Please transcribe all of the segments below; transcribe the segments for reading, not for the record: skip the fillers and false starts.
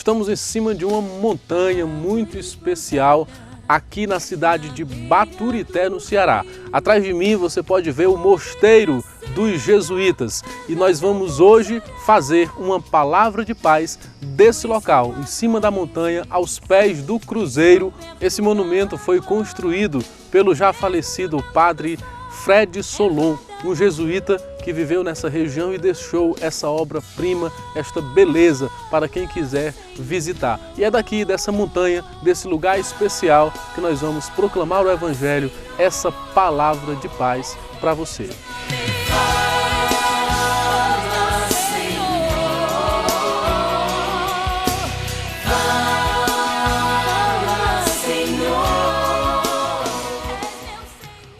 estamos em cima de uma montanha muito especial aqui na cidade de Baturité, no Ceará. Atrás de mim você pode ver o mosteiro dos jesuítas e nós vamos hoje fazer uma palavra de paz desse local, em cima da montanha, aos pés do cruzeiro. Esse monumento foi construído pelo já falecido padre Fred Solon, um jesuíta que viveu nessa região e deixou essa obra-prima, esta beleza para quem quiser visitar. E é daqui, dessa montanha, desse lugar especial, que nós vamos proclamar o Evangelho, essa palavra de paz para você.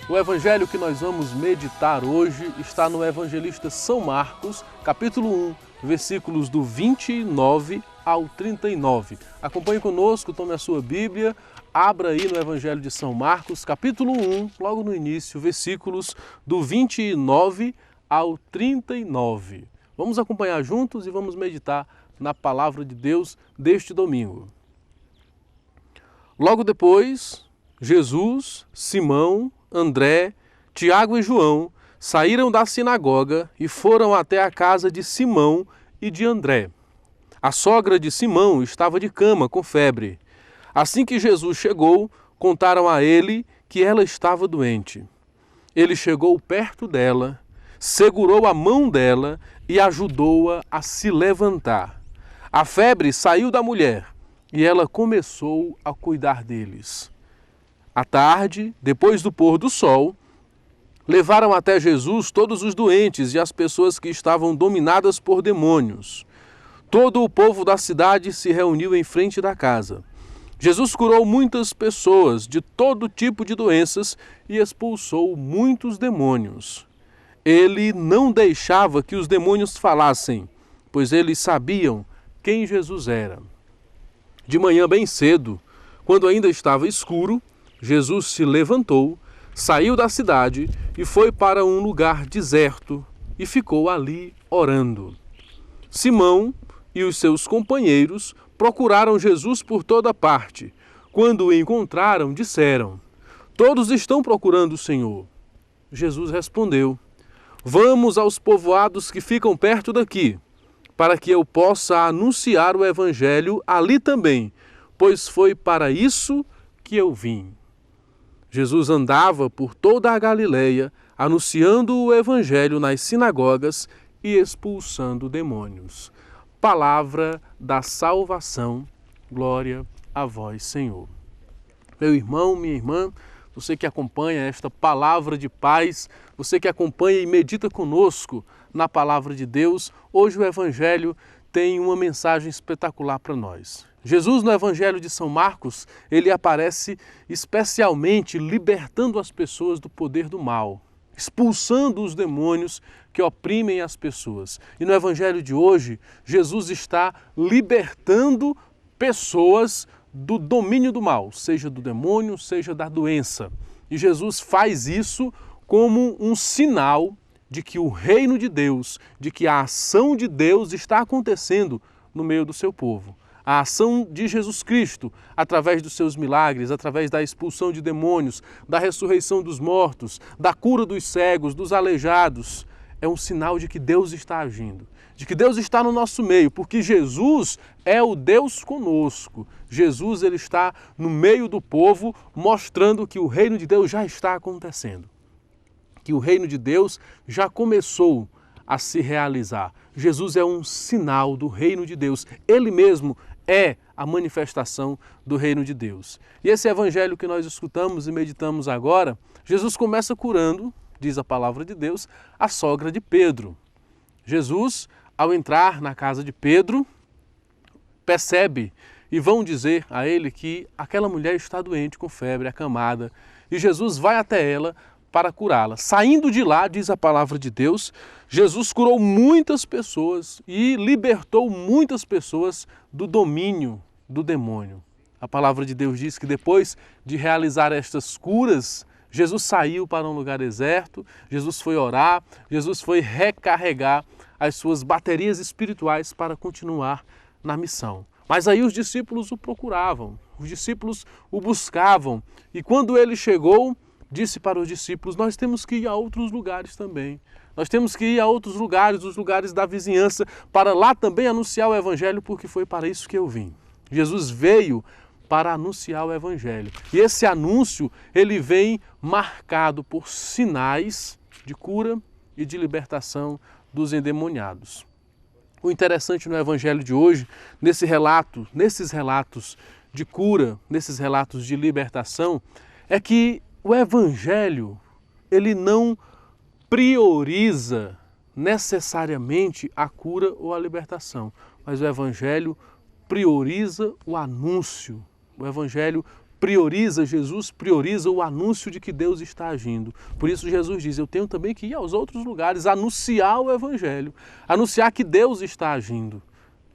O evangelho que nós vamos meditar hoje está no evangelista São Marcos, capítulo 1, versículos do 29 ao 39. Acompanhe conosco, tome a sua Bíblia, abra aí no evangelho de São Marcos, capítulo 1, logo no início, versículos do 29 ao 39. Vamos acompanhar juntos e vamos meditar na palavra de Deus deste domingo. Logo depois, Jesus, Simão, André, Tiago e João saíram da sinagoga e foram até a casa de Simão e de André. A sogra de Simão estava de cama com febre. Assim que Jesus chegou, contaram a ele que ela estava doente. Ele chegou perto dela, segurou a mão dela e ajudou-a a se levantar. A febre saiu da mulher e ela começou a cuidar deles. À tarde, depois do pôr do sol, levaram até Jesus todos os doentes e as pessoas que estavam dominadas por demônios. Todo o povo da cidade se reuniu em frente da casa. Jesus curou muitas pessoas de todo tipo de doenças e expulsou muitos demônios. Ele não deixava que os demônios falassem, pois eles sabiam quem Jesus era. De manhã bem cedo, quando ainda estava escuro, Jesus se levantou, saiu da cidade e foi para um lugar deserto e ficou ali orando. Simão e os seus companheiros procuraram Jesus por toda parte. Quando o encontraram, disseram: "Todos estão procurando o Senhor." Jesus respondeu: "Vamos aos povoados que ficam perto daqui, para que eu possa anunciar o Evangelho ali também, pois foi para isso que eu vim." Jesus andava por toda a Galileia, anunciando o Evangelho nas sinagogas e expulsando demônios. Palavra da salvação, glória a vós, Senhor. Meu irmão, minha irmã, você que acompanha esta palavra de paz, você que acompanha e medita conosco na palavra de Deus, hoje o Evangelho tem uma mensagem espetacular para nós. Jesus, no Evangelho de São Marcos, ele aparece especialmente libertando as pessoas do poder do mal, expulsando os demônios que oprimem as pessoas. E no Evangelho de hoje, Jesus está libertando pessoas do domínio do mal, seja do demônio, seja da doença. E Jesus faz isso como um sinal de que o reino de Deus, de que a ação de Deus está acontecendo no meio do seu povo. A ação de Jesus Cristo, através dos seus milagres, através da expulsão de demônios, da ressurreição dos mortos, da cura dos cegos, dos aleijados, é um sinal de que Deus está agindo, de que Deus está no nosso meio, porque Jesus é o Deus conosco. Jesus ele está no meio do povo, mostrando que o reino de Deus já está acontecendo, que o reino de Deus já começou a se realizar. Jesus é um sinal do reino de Deus. Ele mesmo é a manifestação do reino de Deus. E esse evangelho que nós escutamos e meditamos agora, Jesus começa curando, diz a palavra de Deus, a sogra de Pedro. Jesus, ao entrar na casa de Pedro, percebe e vão dizer a ele que aquela mulher está doente, com febre, acamada, e Jesus vai até ela para curá-la. Saindo de lá, diz a palavra de Deus, Jesus curou muitas pessoas e libertou muitas pessoas do domínio do demônio. A palavra de Deus diz que depois de realizar estas curas, Jesus saiu para um lugar deserto, Jesus foi orar, Jesus foi recarregar as suas baterias espirituais para continuar na missão. Mas aí os discípulos o procuravam, os discípulos o buscavam. E quando ele chegou, disse para os discípulos: nós temos que ir a outros lugares também. Nós temos que ir a outros lugares, os lugares da vizinhança, para lá também anunciar o Evangelho, porque foi para isso que eu vim. Jesus veio para anunciar o Evangelho. E esse anúncio, ele vem marcado por sinais de cura e de libertação dos endemoniados. O interessante no Evangelho de hoje, nesses relatos de cura, nesses relatos de libertação, é que o Evangelho, ele não prioriza necessariamente a cura ou a libertação, mas o Evangelho prioriza o anúncio. O Evangelho prioriza, Jesus prioriza o anúncio de que Deus está agindo. Por isso Jesus diz: eu tenho também que ir aos outros lugares, anunciar o Evangelho, anunciar que Deus está agindo.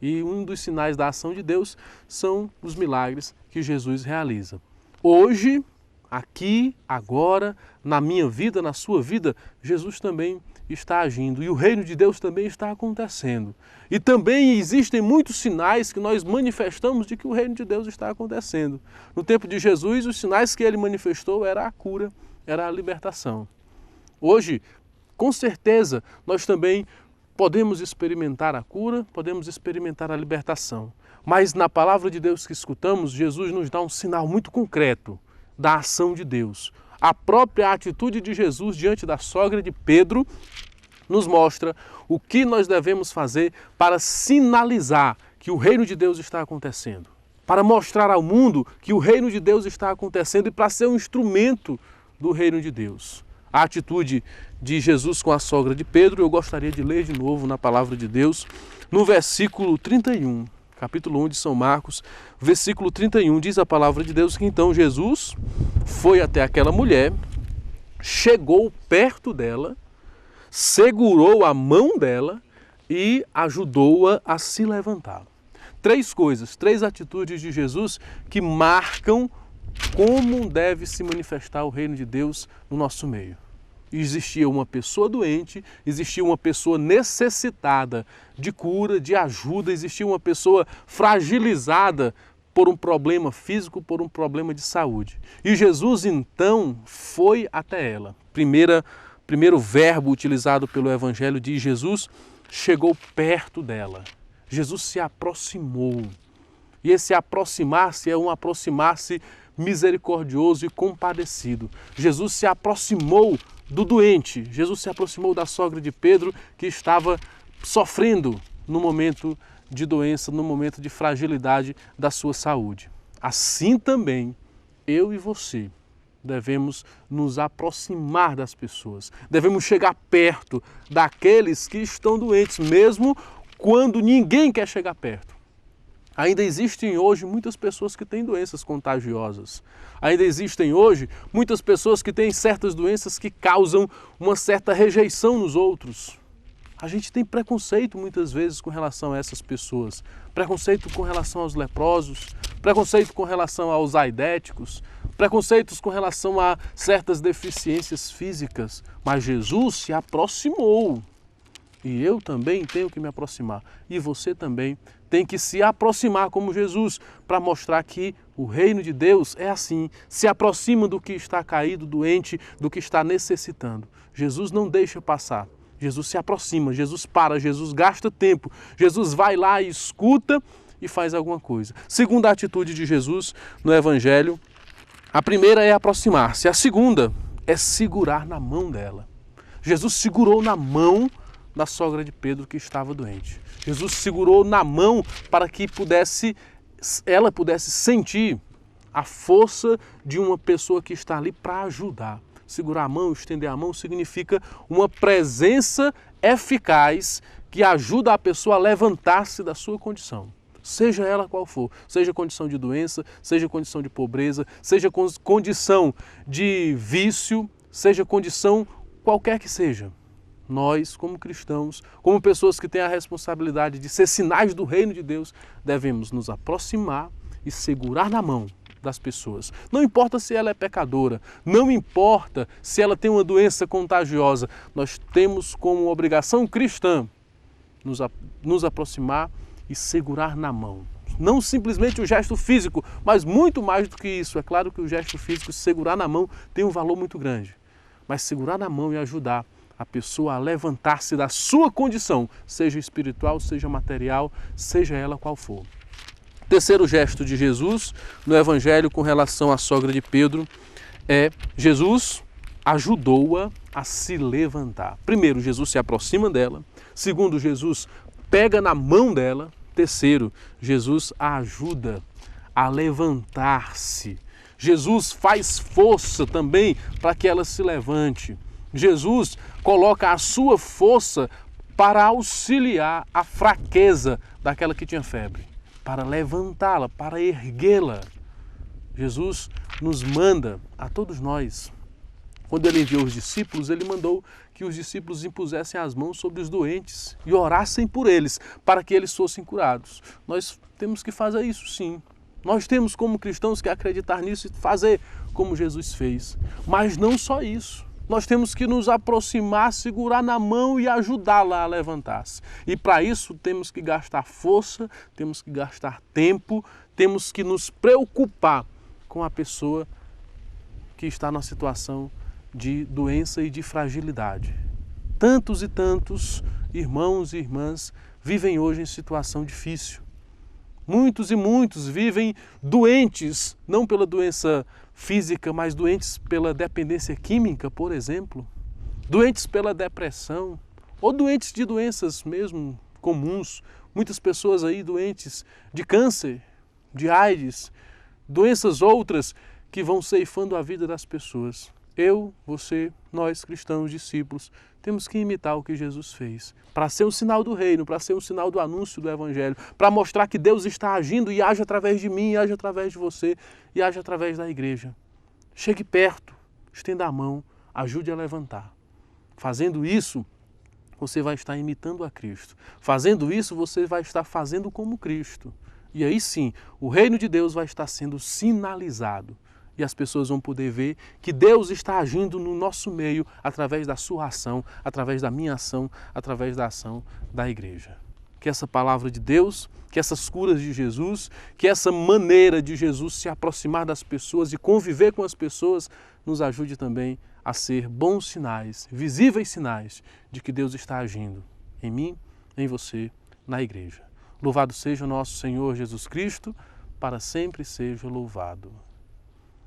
E um dos sinais da ação de Deus são os milagres que Jesus realiza. Hoje, aqui, agora, na minha vida, na sua vida, Jesus também está agindo e o reino de Deus também está acontecendo. E também existem muitos sinais que nós manifestamos de que o reino de Deus está acontecendo. No tempo de Jesus, os sinais que ele manifestou era a cura, era a libertação. Hoje, com certeza, nós também podemos experimentar a cura, podemos experimentar a libertação. Mas na palavra de Deus que escutamos, Jesus nos dá um sinal muito concreto da ação de Deus. A própria atitude de Jesus diante da sogra de Pedro nos mostra o que nós devemos fazer para sinalizar que o reino de Deus está acontecendo, para mostrar ao mundo que o reino de Deus está acontecendo e para ser um instrumento do reino de Deus. A atitude de Jesus com a sogra de Pedro, eu gostaria de ler de novo na palavra de Deus, no versículo 31, capítulo 1 de São Marcos, versículo 31, diz a palavra de Deus que então Jesus foi até aquela mulher, chegou perto dela, segurou a mão dela e ajudou-a a se levantar. Três coisas, três atitudes de Jesus que marcam como deve se manifestar o reino de Deus no nosso meio. Existia uma pessoa doente, existia uma pessoa necessitada de cura, de ajuda, existia uma pessoa fragilizada por um problema físico, por um problema de saúde. E Jesus então foi até ela. Primeiro verbo utilizado pelo Evangelho diz: Jesus chegou perto dela. Jesus se aproximou. E esse aproximar-se é um aproximar-se misericordioso e compadecido. Jesus se aproximou do doente. Jesus se aproximou da sogra de Pedro, que estava sofrendo no momento de doença, no momento de fragilidade da sua saúde. Assim também, eu e você devemos nos aproximar das pessoas. Devemos chegar perto daqueles que estão doentes, mesmo quando ninguém quer chegar perto. Ainda existem hoje muitas pessoas que têm doenças contagiosas. Ainda existem hoje muitas pessoas que têm certas doenças que causam uma certa rejeição nos outros. A gente tem preconceito muitas vezes com relação a essas pessoas. Preconceito com relação aos leprosos, preconceito com relação aos aidéticos, preconceitos com relação a certas deficiências físicas. Mas Jesus se aproximou. E eu também tenho que me aproximar. E você também tem que se aproximar como Jesus, para mostrar que o reino de Deus é assim. Se aproxima do que está caído, doente, do que está necessitando. Jesus não deixa passar. Jesus se aproxima, Jesus para, Jesus gasta tempo. Jesus vai lá e escuta e faz alguma coisa. Segunda atitude de Jesus no Evangelho, a primeira é aproximar-se. A segunda é segurar na mão dela. Jesus segurou na mão da sogra de Pedro que estava doente. Jesus segurou na mão para que ela pudesse sentir a força de uma pessoa que está ali para ajudar. Segurar a mão, estender a mão, significa uma presença eficaz que ajuda a pessoa a levantar-se da sua condição. Seja ela qual for, seja condição de doença, seja condição de pobreza, seja condição de vício, seja condição qualquer que seja. Nós, como cristãos, como pessoas que têm a responsabilidade de ser sinais do reino de Deus, devemos nos aproximar e segurar na mão das pessoas. Não importa se ela é pecadora, não importa se ela tem uma doença contagiosa, nós temos como obrigação cristã nos aproximar e segurar na mão. Não simplesmente o gesto físico, mas muito mais do que isso. É claro que o gesto físico, segurar na mão, tem um valor muito grande. Mas segurar na mão e ajudar a pessoa a levantar-se da sua condição, seja espiritual, seja material, seja ela qual for. Terceiro gesto de Jesus no Evangelho com relação à sogra de Pedro é Jesus ajudou-a a se levantar. Primeiro, Jesus se aproxima dela. Segundo, Jesus pega na mão dela. Terceiro, Jesus a ajuda a levantar-se. Jesus faz força também para que ela se levante. Jesus coloca a sua força para auxiliar a fraqueza daquela que tinha febre, para levantá-la, para erguê-la. Jesus nos manda a todos nós. Quando ele enviou os discípulos, ele mandou que os discípulos impusessem as mãos sobre os doentes e orassem por eles, para que eles fossem curados. Nós temos que fazer isso, sim. Nós temos, como cristãos, que acreditar nisso e fazer como Jesus fez. Mas não só isso. Nós temos que nos aproximar, segurar na mão e ajudá-la a levantar-se. E para isso temos que gastar força, temos que gastar tempo, temos que nos preocupar com a pessoa que está numa situação de doença e de fragilidade. Tantos e tantos irmãos e irmãs vivem hoje em situação difícil. Muitos e muitos vivem doentes, não pela doença física, mas doentes pela dependência química, por exemplo, doentes pela depressão, ou doentes de doenças mesmo comuns. Muitas pessoas aí doentes de câncer, de AIDS, doenças outras que vão ceifando a vida das pessoas. Eu, você, nós cristãos, discípulos, temos que imitar o que Jesus fez, para ser um sinal do reino, para ser um sinal do anúncio do Evangelho, para mostrar que Deus está agindo e age através de mim, age através de você e age através da igreja. Chegue perto, estenda a mão, ajude a levantar. Fazendo isso, você vai estar imitando a Cristo. Fazendo isso, você vai estar fazendo como Cristo. E aí sim, o reino de Deus vai estar sendo sinalizado. E as pessoas vão poder ver que Deus está agindo no nosso meio através da sua ação, através da minha ação, através da ação da igreja. Que essa palavra de Deus, que essas curas de Jesus, que essa maneira de Jesus se aproximar das pessoas e conviver com as pessoas nos ajude também a ser bons sinais, visíveis sinais de que Deus está agindo em mim, em você, na igreja. Louvado seja o nosso Senhor Jesus Cristo, para sempre seja louvado.